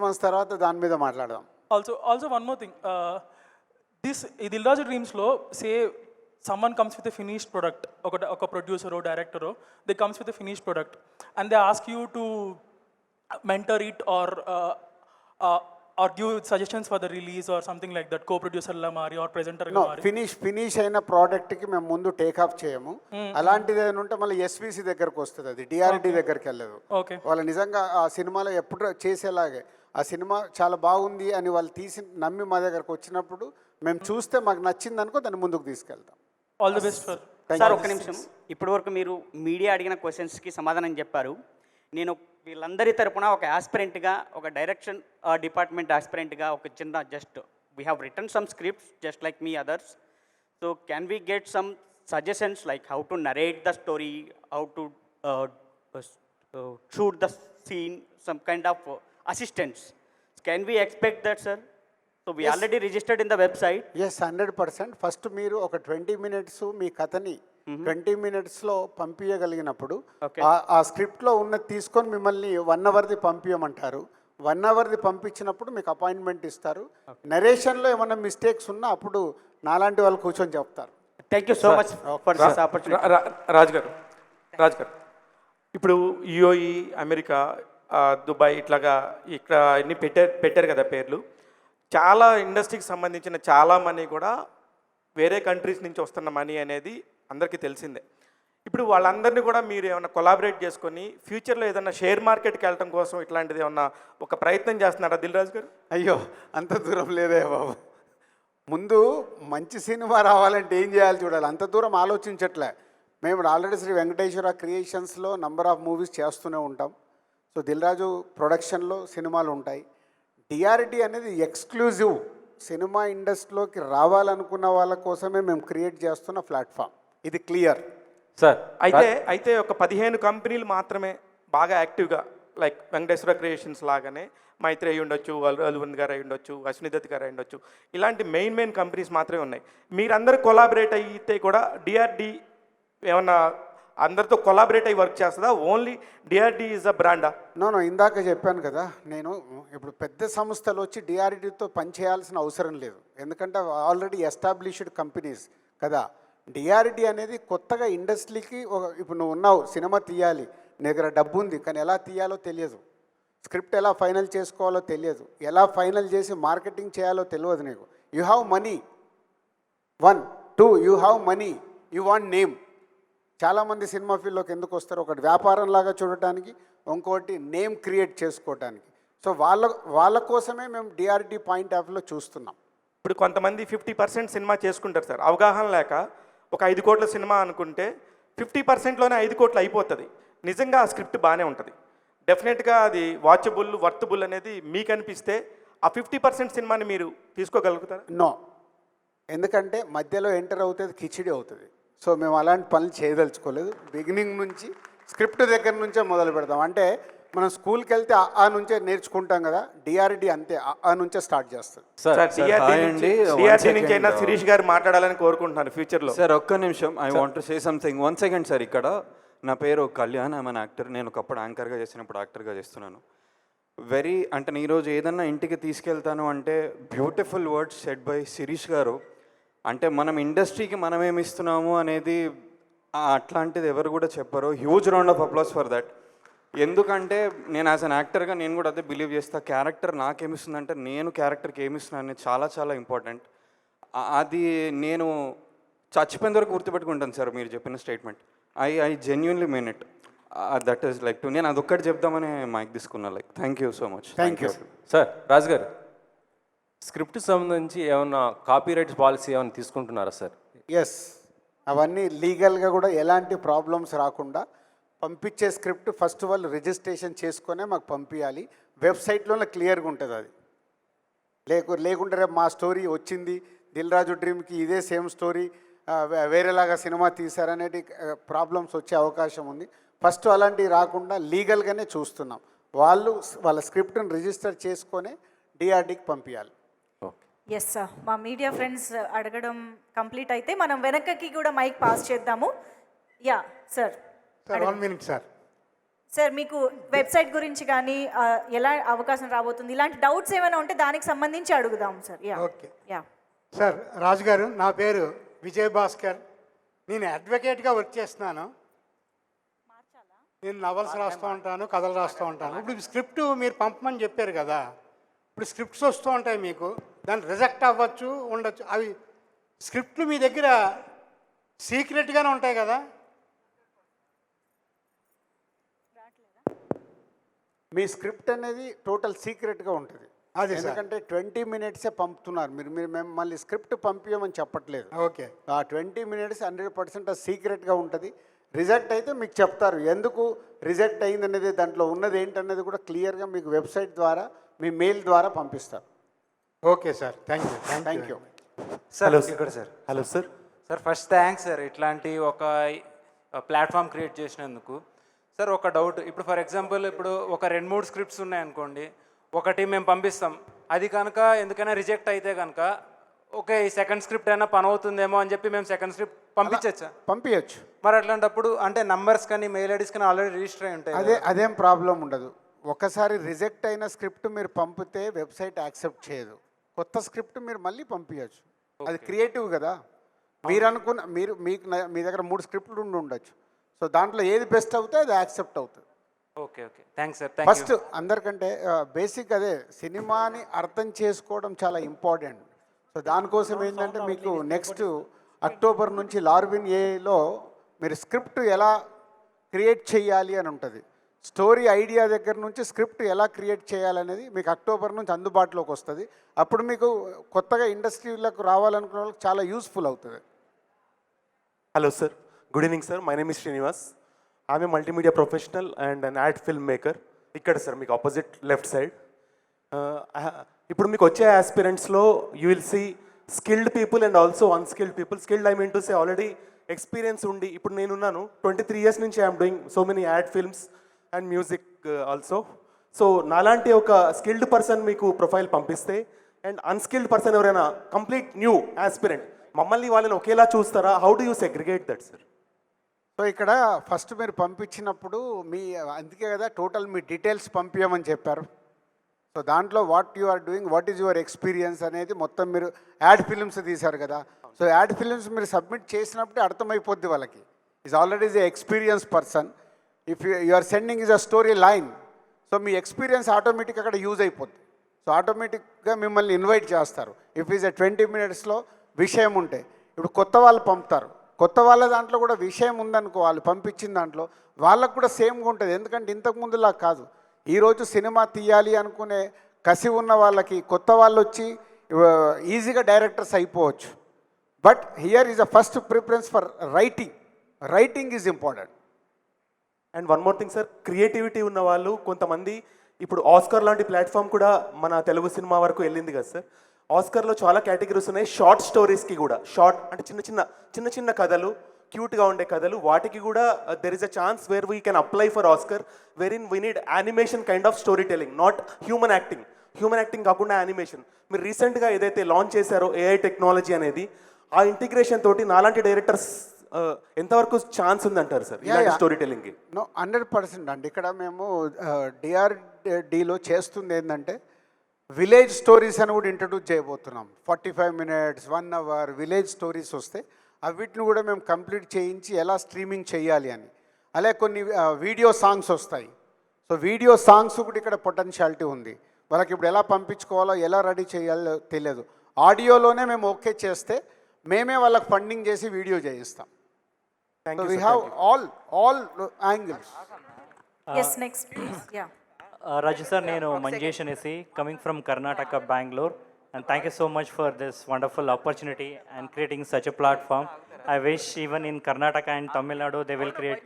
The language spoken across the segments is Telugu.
మంత్స్ తర్వాత దాని మీద మాట్లాడదాం. Also one more thing. This Dilraju Dreams lo say someone comes with a finished product, oka producer or director, they comes with a finished product and they ask you to mentor it or give suggestions for the release or something like that, co-producer la mari or presenter ga నో mari. ఫినిష్ అయిన ప్రోడక్ట్కి మేము ముందు టేక్ ఆఫ్ చేయము. అలాంటిది ఏదైనా ఉంటే మళ్ళీ ఎస్విసి దగ్గరకు వస్తుంది, అది డిఆర్డి దగ్గరికి వెళ్ళదు. Okay. వాళ్ళు నిజంగా ఆ సినిమాలో ఎప్పుడు చేసేలాగే ఆ సినిమా చాలా బాగుంది అని వాళ్ళు తీసి నమ్మి మా దగ్గరకు వచ్చినప్పుడు మేము చూస్తే మాకు నచ్చింది అనుకో దాన్ని ముందుకు తీసుకెళ్తాం. All the best for. Sir ఒక్క నిమిషం, ఇప్పటివరకు మీరు మీడియా అడిగిన క్వశ్చన్స్కి సమాధానం చెప్పారు. నేను వీళ్ళందరి తరపున ఒక ఆస్పిరెంట్గా, ఒక డైరెక్షన్ డిపార్ట్మెంట్ ఆస్పిరెంట్గా ఒక చిన్న just we have return some scripts just like me others. So can we get some suggestions like how to narrate the story, how to shoot the scene, some kind of assistants. Can we expect that sir? So we already registered in the website. Yes, 100%. First మీరు ఒక 20 minutes మీ కథని 20 minutesలో పంపించగలిగినప్పుడు ఆ స్క్రిప్ట్లో ఉన్నది తీసుకొని మిమ్మల్ని 1 hourది పంపించమంటారు. 1 hourది పంపించినప్పుడు మీకు అపాయింట్మెంట్ ఇస్తారు. నరేషన్లో ఏమైనా మిస్టేక్స్ ఉన్నా అప్పుడు నాలాంటి వాళ్ళు కూర్చొని చెప్తారు. Thank you so much for this opportunity. Raj గారు ఇప్పుడు యుఏఈ, అమెరికా, దుబాయ్ ఇట్లాగా ఇక్కడ అన్ని పెట్టారు కదా పేర్లు. చాలా ఇండస్ట్రీకి సంబంధించిన చాలా మనీ కూడా వేరే కంట్రీస్ నుంచి వస్తున్న మనీ అనేది అందరికీ తెలిసిందే. ఇప్పుడు వాళ్ళందరినీ కూడా మీరు ఏమైనా కొలాబరేట్ చేసుకొని ఫ్యూచర్లో ఏదైనా షేర్ మార్కెట్కి వెళ్ళడం కోసం ఇట్లాంటిది ఏమన్నా ఒక ప్రయత్నం చేస్తున్నారా దిల్ రాజు గారు? అయ్యో, అంత దూరం లేదే బాబు. ముందు మంచి సినిమా రావాలంటే ఏం చేయాలి చూడాలి, అంత దూరం ఆలోచించట్లే. మేము ఆల్రెడీ శ్రీ వెంకటేశ్వర క్రియేషన్స్లో నంబర్ ఆఫ్ మూవీస్ చేస్తూనే ఉంటాం. సో దిల్ రాజు ప్రొడక్షన్లో సినిమాలు ఉంటాయి. డిఆర్డి అనేది ఎక్స్క్లూజివ్ సినిమా ఇండస్ట్రీలోకి రావాలనుకున్న వాళ్ళ కోసమే మేము క్రియేట్ చేస్తున్న ప్లాట్ఫామ్. ఇది క్లియర్ సార్. అయితే ఒక 15 కంపెనీలు మాత్రమే బాగా యాక్టివ్గా, లైక్ వెంకటేశ్వర క్రియేషన్స్ లాగానే మైత్రి అయి ఉండొచ్చు, అల్వన్ గారు అయి ఉండొచ్చు, అశ్వినిదత్ గారు అయి ఉండొచ్చు, ఇలాంటి మెయిన్ కంపెనీస్ మాత్రమే ఉన్నాయి. మీరందరూ కొలాబరేట్ అయితే కూడా డిఆర్డి ఏమన్నా అందరితో కొలాబరేట్ అయ్యి వర్క్ చేస్తుందా? ఓన్లీ డిఆర్డి ఈజ్ అ బ్రాండా? నో, ఇందాక చెప్పాను కదా, నేను ఇప్పుడు పెద్ద సంస్థలు వచ్చి డిఆర్డితో పనిచేయాల్సిన అవసరం లేదు. ఎందుకంటే ఆల్రెడీ ఎస్టాబ్లిష్డ్ కంపెనీస్ కదా. డిఆర్డి అనేది కొత్తగా ఇండస్ట్రీకి ఇప్పుడు నువ్వు ఉన్నావు, సినిమా తీయాలి, నీ దగ్గర డబ్బు ఉంది, కానీ ఎలా తీయాలో తెలియదు, స్క్రిప్ట్ ఎలా ఫైనల్ చేసుకోవాలో తెలియదు, ఎలా ఫైనల్ చేసి మార్కెటింగ్ చేయాలో తెలియదు నీకు. You have money, 1, 2 you have money, you want name. చాలామంది సినిమా ఫీల్డ్లోకి ఎందుకు వస్తారు? ఒకటి వ్యాపారంలాగా చూడటానికి, ఇంకోటి నేమ్ క్రియేట్ చేసుకోవటానికి. సో వాళ్ళ కోసమే మేము డిఆర్డి పాయింట్ ఆఫ్ వ్యూలో చూస్తున్నాం. ఇప్పుడు కొంతమంది 50% సినిమా చేసుకుంటారు సార్, అవగాహన లేక. ఒక 5 కోట్ల సినిమా అనుకుంటే 50%లోనే 5 కోట్లు అయిపోతుంది. నిజంగా ఆ స్క్రిప్ట్ బాగానే ఉంటుంది, డెఫినెట్గా అది వాచబుల్, వర్తబుల్ అనేది మీకు అనిపిస్తే ఆ 50% సినిమాని మీరు తీసుకోగలుగుతారా? నో, ఎందుకంటే మధ్యలో ఎంటర్ అవుతుంది, కిచిడి అవుతుంది. సో మేము అలాంటి పనులు చేయదలుచుకోలేదు. బిగినింగ్ నుంచి స్క్రిప్ట్ దగ్గర నుంచే మొదలు పెడతాం. అంటే మనం స్కూల్కి వెళ్తే ఆ నుంచే నేర్చుకుంటాం కదా, డిఆర్డి అంతే, ఆ నుంచే స్టార్ట్ చేస్తుంది. డిఆర్డి నుంచి అయినా శిరీష్ గారు మాట్లాడాలని కోరుకుంటున్నాను ఫ్యూచర్లో. సార్ ఒక్క నిమిషం, I want to say something. 1 second sir. ఇక్కడ నా పేరు కళ్యాణ్, ఐఎమ్ అన్ యాక్టర్. నేను ఒకప్పుడు యాంకర్గా చేసినప్పుడు యాక్టర్గా చేస్తున్నాను. అంటే నేను ఈరోజు ఏదన్నా ఇంటికి తీసుకెళ్తాను అంటే beautiful words said by Shirish గారు. అంటే మనం ఇండస్ట్రీకి మనం ఏమి ఇస్తున్నాము అనేది అట్లాంటిది ఎవరు కూడా చెప్పరు. Huge round of applause for that. ఎందుకంటే నేను యాజ్ అన్ యాక్టర్గా నేను కూడా అదే బిలీవ్ చేస్తా, క్యారెక్టర్ నాకేమిస్తుందంటే నేను క్యారెక్టర్కి ఏమిస్తున్నాను అనేది చాలా చాలా ఇంపార్టెంట్. అది నేను చచ్చిపోయిన వరకు గుర్తుపెట్టుకుంటాను సార్ మీరు చెప్పిన statement. I genuinely mean it. That is like నేను అదొక్కటి చెప్దామని మైక్ తీసుకున్నా. Like thank you so much. Thank you sir. Raju garu, script సంబంధించి ఏమన్నా కాపీరైట్స్ పాలసీ ఏమైనా తీసుకుంటున్నారా సార్? ఎస్, అవన్నీ లీగల్గా కూడా ఎలాంటి ప్రాబ్లమ్స్ రాకుండా పంపించే స్క్రిప్ట్ ఫస్ట్ వాళ్ళు రిజిస్ట్రేషన్ చేసుకొనే మాకు పంపించాలి. వెబ్సైట్లోనే క్లియర్గా ఉంటుంది అది. లేకుంటే రేపు మా స్టోరీ వచ్చింది, దిల్ రాజు డ్రీమ్కి ఇదే సేమ్ స్టోరీ వేరేలాగా సినిమా తీశారనేటి ప్రాబ్లమ్స్ వచ్చే అవకాశం ఉంది. ఫస్ట్ అలాంటివి రాకుండా లీగల్గానే చూస్తున్నాం. వాళ్ళ స్క్రిప్ట్ని రిజిస్టర్ చేసుకొనే డిఆర్డికి పంపించాలి. ఎస్ సార్, మా మీడియా ఫ్రెండ్స్ అడగడం కంప్లీట్ అయితే మనం వెనకకి కూడా మైక్ పాస్ చేద్దాము. Yeah sir. 1 minute sir. Sir మీకు వెబ్సైట్ గురించి కానీ ఎలా అవకాశం రాబోతుంది ఇలాంటి డౌట్స్ ఏమైనా ఉంటే దానికి సంబంధించి అడుగుదాం sir. Ya okay ya sir, Raju garu, నా పేరు విజయ్ భాస్కర్. నేను అడ్వకేట్గా వర్క్ చేస్తున్నాను. నేను నవల్స్ రాస్తూ ఉంటాను, కథలు రాస్తూ ఉంటాను. ఇప్పుడు స్క్రిప్ట్ మీరు పంపమని చెప్పారు కదా, ఇప్పుడు స్క్రిప్ట్స్ వస్తూ ఉంటాయి మీకు, దాన్ని రిజెక్ట్ అవ్వచ్చు, ఉండొచ్చు. అవి స్క్రిప్ట్లు మీ దగ్గర సీక్రెట్గానే ఉంటాయి కదా? మీ స్క్రిప్ట్ అనేది టోటల్ సీక్రెట్గా ఉంటుంది. అదే సార్. ఎందుకంటే 20 మినిట్సే పంపుతున్నారు మీరు మీరు మేము మళ్ళీ స్క్రిప్ట్ పంపించమని చెప్పట్లేదు. ఓకే. ఆ 20 మినిట్స్ 100% సీక్రెట్గా ఉంటుంది. రిజెక్ట్ అయితే మీకు చెప్తారు ఎందుకు రిజెక్ట్ అయింది అనేది, దాంట్లో ఉన్నది ఏంటనేది కూడా క్లియర్గా మీకు వెబ్సైట్ ద్వారా మీ మెయిల్ ద్వారా పంపిస్తారు. Okay sir, thank you. Thank you. Sir ఇక్కడ sir. Hello sir. Sir first thanks sir ఇట్లాంటి ఒక ప్లాట్ఫామ్ క్రియేట్ చేసినందుకు. సార్ ఒక డౌట్, ఇప్పుడు ఫర్ ఎగ్జాంపుల్ ఇప్పుడు ఒక 2-3 స్క్రిప్ట్స్ ఉన్నాయనుకోండి, ఒకటి మేము పంపిస్తాం, అది కనుక ఎందుకైనా రిజెక్ట్ అయితే కనుక ఓకే ఈ సెకండ్ స్క్రిప్ట్ అయినా పని అవుతుందేమో అని చెప్పి మేము సెకండ్ స్క్రిప్ట్ పంపించచ్చా? పంపించచ్చు. మరి అట్లాంటప్పుడు అంటే నంబర్స్ కానీ మెయిల్ ఐడీస్ కానీ ఆల్రెడీ రిజిస్టర్ అయి ఉంటాయి. అదేం ప్రాబ్లం ఉండదు. ఒకసారి రిజెక్ట్ అయిన స్క్రిప్ట్ మీరు పంపితే వెబ్సైట్ యాక్సెప్ట్ చేయదు. కొత్త స్క్రిప్ట్ మీరు మళ్ళీ పంపించచ్చు. అది క్రియేటివ్ కదా. మీరు అనుకున్న మీ దగ్గర 3 స్క్రిప్ట్లు ఉండొచ్చు. సో దాంట్లో ఏది బెస్ట్ అవుతే అది యాక్సెప్ట్ అవుతుంది. Okay okay thanks sir. First అందరికంటే బేసిక్ అదే, సినిమాని అర్థం చేసుకోవడం చాలా ఇంపార్టెంట్. సో దానికోసం ఏంటంటే మీకు నెక్స్ట్ అక్టోబర్ నుంచి లార్విన్ ఏలో మీరు స్క్రిప్ట్ ఎలా క్రియేట్ చేయాలి అని ఉంటుంది. స్టోరీ ఐడియా దగ్గర నుంచి స్క్రిప్ట్ ఎలా క్రియేట్ చేయాలనేది మీకు అక్టోబర్ నుంచి అందుబాటులోకి వస్తుంది. అప్పుడు మీకు కొత్తగా ఇండస్ట్రీలకు రావాలనుకున్న వాళ్ళకి చాలా యూస్ఫుల్ అవుతుంది. Hello sir, good evening sir. My name is Srinivas. I'm a multimedia professional and an ad film maker. ఇక్కడ సార్ మీకు ఆపోజిట్ లెఫ్ట్ సైడ్. ఇప్పుడు మీకు వచ్చే ఆస్పిరెంట్స్లో you will see skilled people and also unskilled people. Skilled I mean to say already experience ఉండి, ఇప్పుడు నేనున్నాను 23 years నుంచి I'm doing so many ad films and music also. So నాలాంటి ఒక స్కిల్డ్ పర్సన్ మీకు ప్రొఫైల్ పంపిస్తే అండ్ అన్స్కిల్డ్ పర్సన్ ఎవరైనా కంప్లీట్ న్యూ ఆస్పిరెంట్, మమ్మల్ని వాళ్ళని ఒకేలా చూస్తారా? How do you segregate that sir? So ఇక్కడ ఫస్ట్ మీరు పంపించినప్పుడు అందుకే కదా టోటల్ మీ డీటెయిల్స్ పంపించమని చెప్పారు. సో దాంట్లో what you are doing, what is your experience అనేది మొత్తం మీరు యాడ్ ఫిల్మ్స్ తీశారు కదా. సో యాడ్ ఫిల్మ్స్ మీరు సబ్మిట్ చేసినప్పుడే అర్థమైపోద్ది వాళ్ళకి. Is already is a experience person. If you are sending is a story line, so మీ ఎక్స్పీరియన్స్ ఆటోమేటిక్ అక్కడ యూజ్ అయిపోద్ది. సో ఆటోమేటిక్గా మిమ్మల్ని ఇన్వైట్ చేస్తారు. ఇఫ్ ఈజ్ ఎ 20 minutesలో విషయం ఉంటే, ఇప్పుడు కొత్త వాళ్ళు పంపుతారు, కొత్త వాళ్ళ దాంట్లో కూడా విషయం ఉందనుకో, వాళ్ళు పంపించిన దాంట్లో వాళ్ళకు కూడా సేమ్గా ఉంటుంది. ఎందుకంటే ఇంతకుముందులా కాదు. ఈరోజు సినిమా తీయాలి అనుకునే కసి ఉన్న వాళ్ళకి కొత్త వాళ్ళు వచ్చి ఈజీగా డైరెక్టర్స్ అయిపోవచ్చు. But here is a first preference for writing. Writing is important. And one more thing sir, creativity ఉన్న వాళ్ళు కొంతమంది, ఇప్పుడు ఆస్కర్ లాంటి ప్లాట్ఫామ్ కూడా మన తెలుగు సినిమా వరకు వెళ్ళింది కదా సార్. ఆస్కర్లో చాలా కేటగిరీస్ ఉన్నాయి. షార్ట్ స్టోరీస్కి కూడా, షార్ట్ అంటే చిన్న చిన్న కథలు, క్యూట్గా ఉండే కథలు, వాటికి కూడా there is a chance where we can apply for Oscar, wherein we need animation kind of storytelling, not human acting. Human acting కాకుండా యానిమేషన్. మీరు రీసెంట్గా ఏదైతే లాంచ్ చేశారో ఏఐ టెక్నాలజీ అనేది, ఆ ఇంటిగ్రేషన్ తోటి నాలాంటి డైరెక్టర్స్ ఎంతవరకు ఛాన్స్ ఉందంటారు సార్ ఇలాంటి స్టోరీ టెలింగ్కి? నో, 100% అండి. ఇక్కడ మేము డిఆర్డిలో చేస్తుంది ఏంటంటే విలేజ్ స్టోరీస్ అని కూడా ఇంట్రడ్యూస్ చేయబోతున్నాం. 45 minutes 1 hour విలేజ్ స్టోరీస్ వస్తే వీటిని కూడా మేము కంప్లీట్ చేయించి ఎలా స్ట్రీమింగ్ చేయాలి అని. అలాగే కొన్ని వీడియో సాంగ్స్ వస్తాయి. సో వీడియో సాంగ్స్ కూడా ఇక్కడ పొటెన్షియాలిటీ ఉంది. వాళ్ళకి ఇప్పుడు ఎలా పంపించుకోవాలో, ఎలా రెడీ చేయాలో తెలియదు. ఆడియోలోనే మేము ఓకే చేస్తే మేమే వాళ్ళకి ఫండింగ్ చేసి వీడియో చేయిస్తాం. So we have all angles. Yes next please. Ya Raju sir, నేను మంజేష్ అనేసి coming from Karnataka, Bengaluru, and thank you so much for this wonderful opportunity and creating such a platform. I wish even in Karnataka and Tamil Nadu they will create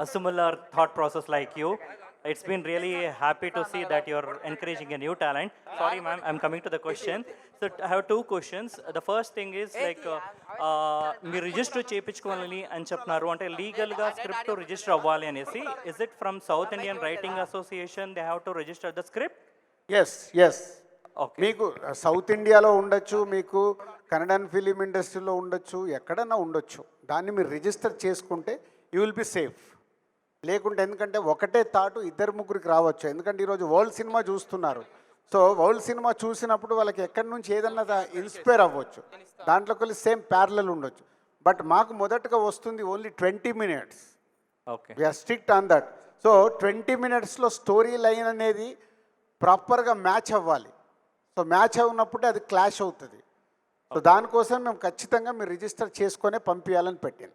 a similar thought process like you. It's been really happy to see that you're encouraging a new talent. Sorry ma'am, I'm coming to the question. So I have 2 questions. The first thing is like మీరు రిజిస్టర్ చేయించుకోవాలని అని చెప్తున్నారు, అంటే లీగల్గా స్క్రిప్ట్ రిజిస్టర్ అవ్వాలి అనేసి. Is it from South Indian writing association they have to register the script? Yes మీకు సౌత్ ఇండియాలో ఉండొచ్చు, మీకు కన్నడన్ ఫిలిం ఇండస్ట్రీలో ఉండొచ్చు, ఎక్కడన్నా ఉండొచ్చు. దాన్ని మీరు రిజిస్టర్ చేసుకుంటే యూ విల్ బి సేఫ్. లేకుంటే ఎందుకంటే ఒకటే థాటు ఇద్దరు ముగ్గురికి రావచ్చు, ఎందుకంటే ఈరోజు వరల్డ్ సినిమా చూస్తున్నారు. సో వరల్డ్ సినిమా చూసినప్పుడు వాళ్ళకి ఎక్కడి నుంచి ఏదన్నా ఇన్స్పైర్ అవ్వచ్చు, దాంట్లోకి వెళ్ళి సేమ్ ప్యారలల్ ఉండొచ్చు. బట్ మాకు మొదటగా వస్తుంది only 20 minutes. Okay. We're strict on that. So 20 minutesలో స్టోరీ లైన్ అనేది ప్రాపర్గా మ్యాచ్ అవ్వాలి. సో మ్యాచ్ అవునప్పుడే అది క్లాష్ అవుతుంది. సో దానికోసం మేము ఖచ్చితంగా మీరు రిజిస్టర్ చేసుకొనే పంపించాలని పెట్టాను.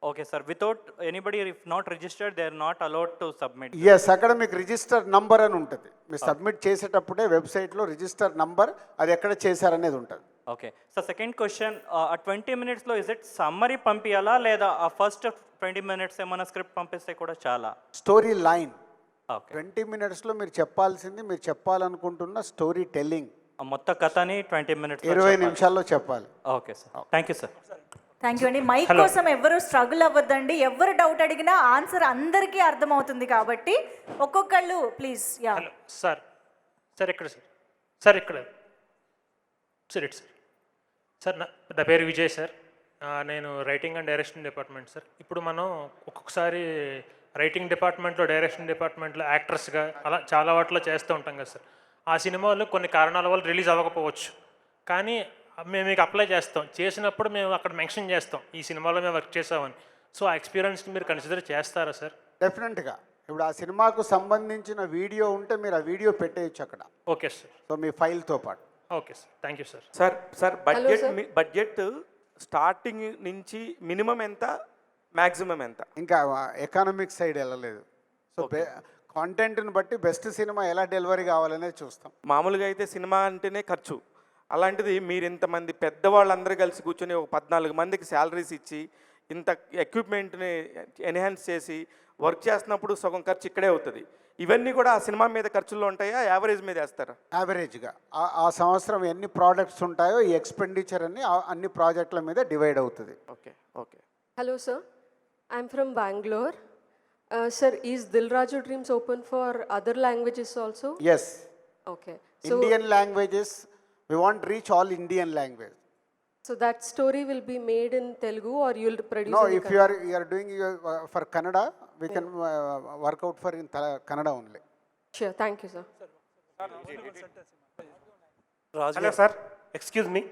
Okay sir, without anybody if not registered they are not allowed to submit. Yes, అక్కడ మీకు రిజిస్టర్ నంబర్ అని ఉంటుంది. మీరు సబ్మిట్ చేసేటప్పుడే వెబ్సైట్లో రిజిస్టర్ నంబర్, అది ఎక్కడ చేశారనేది ఉంటుంది. ఓకే సార్, సెకండ్ క్వశ్చన్, ఆ 20 minutesలో ఇస్ ఇట్ సమ్మరీ పంపించాలా లేదా ఆ ఫస్ట్ 20 minutes ఏమైనా స్క్రిప్ట్ పంపిస్తే కూడా చాలా? Story line okay. 20 minutesలో మీరు చెప్పాల్సింది, మీరు చెప్పాలనుకుంటున్న స్టోరీ టెల్లింగ్ మొత్తం కథని 20 minutes 20 నిమిషాల్లో చెప్పాలి. Okay sir, thank you sir. Thank you అండి. మైక్ కోసం ఎవరు స్ట్రగుల్ అవ్వద్దండి. ఎవరు డౌట్ అడిగినా ఆన్సర్ అందరికీ అర్థమవుతుంది కాబట్టి ఒక్కొక్కళ్ళు please. Yeah hello sir, sir ఎక్కడ సార్? సార్ ఇక్కడ సార్ ఇటు సార్. సార్ నా పేరు విజయ్ సార్. నేను writing and direction department sir. ఇప్పుడు మనం ఒక్కొక్కసారి రైటింగ్ డిపార్ట్మెంట్లో, డైరెక్షన్ డిపార్ట్మెంట్లో యాక్టర్స్గా అలా చాలా వాటిలో చేస్తూ ఉంటాం కదా సార్. ఆ సినిమాలు కొన్ని కారణాల వల్ల రిలీజ్ అవ్వకపోవచ్చు, కానీ మేము మీకు అప్లై చేస్తాం. చేసినప్పుడు మేము అక్కడ మెన్షన్ చేస్తాం ఈ సినిమాలో మేము వర్క్ చేసామని. సో ఆ ఎక్స్పీరియన్స్ని మీరు కన్సిడర్ చేస్తారా సార్? డెఫినెట్గా. ఇప్పుడు ఆ సినిమాకు సంబంధించిన వీడియో ఉంటే మీరు ఆ వీడియో పెట్టేయచ్చు అక్కడ. Okay sir. సో మీ ఫైల్తో పాటు. Okay sir, thank you sir. Sir budget starting నుంచి మినిమం ఎంత, మ్యాక్సిమం ఎంత? ఇంకా ఎకానమిక్ సైడ్ వెళ్ళలేదు. సో కాంటెంట్ని బట్టి బెస్ట్ సినిమా ఎలా డెలివరీ కావాలనేది చూస్తాం. మామూలుగా అయితే సినిమా అంటేనే ఖర్చు, అలాంటిది మీరు ఇంతమంది పెద్దవాళ్ళందరూ కలిసి కూర్చొని ఒక 14 మందికి శాలరీస్ ఇచ్చి ఇంత ఎక్విప్మెంట్ని ఎన్హాన్స్ చేసి వర్క్ చేస్తున్నప్పుడు సగం ఖర్చు ఇక్కడే అవుతుంది. ఇవన్నీ కూడా ఆ సినిమా మీద ఖర్చుల్లో ఉంటాయా, యావరేజ్ మీద వేస్తారా? యావరేజ్గా ఆ సంవత్సరం ఎన్ని ప్రోడక్ట్స్ ఉంటాయో ఈ ఎక్స్పెండిచర్ అన్ని ప్రాజెక్టుల మీద డివైడ్ అవుతుంది. Okay okay. Hello, sir. I'm from Bangalore. Sir, is Dil Raju Dreams open for other languages also? Yes. Okay. Indian languages, we want to reach all Indian language. So that story will be made in Telugu or you'll produce No, in if you are doing for Kannada, we can work out for in Kannada only. Sure, thank you, sir. Hello, sir. Excuse me.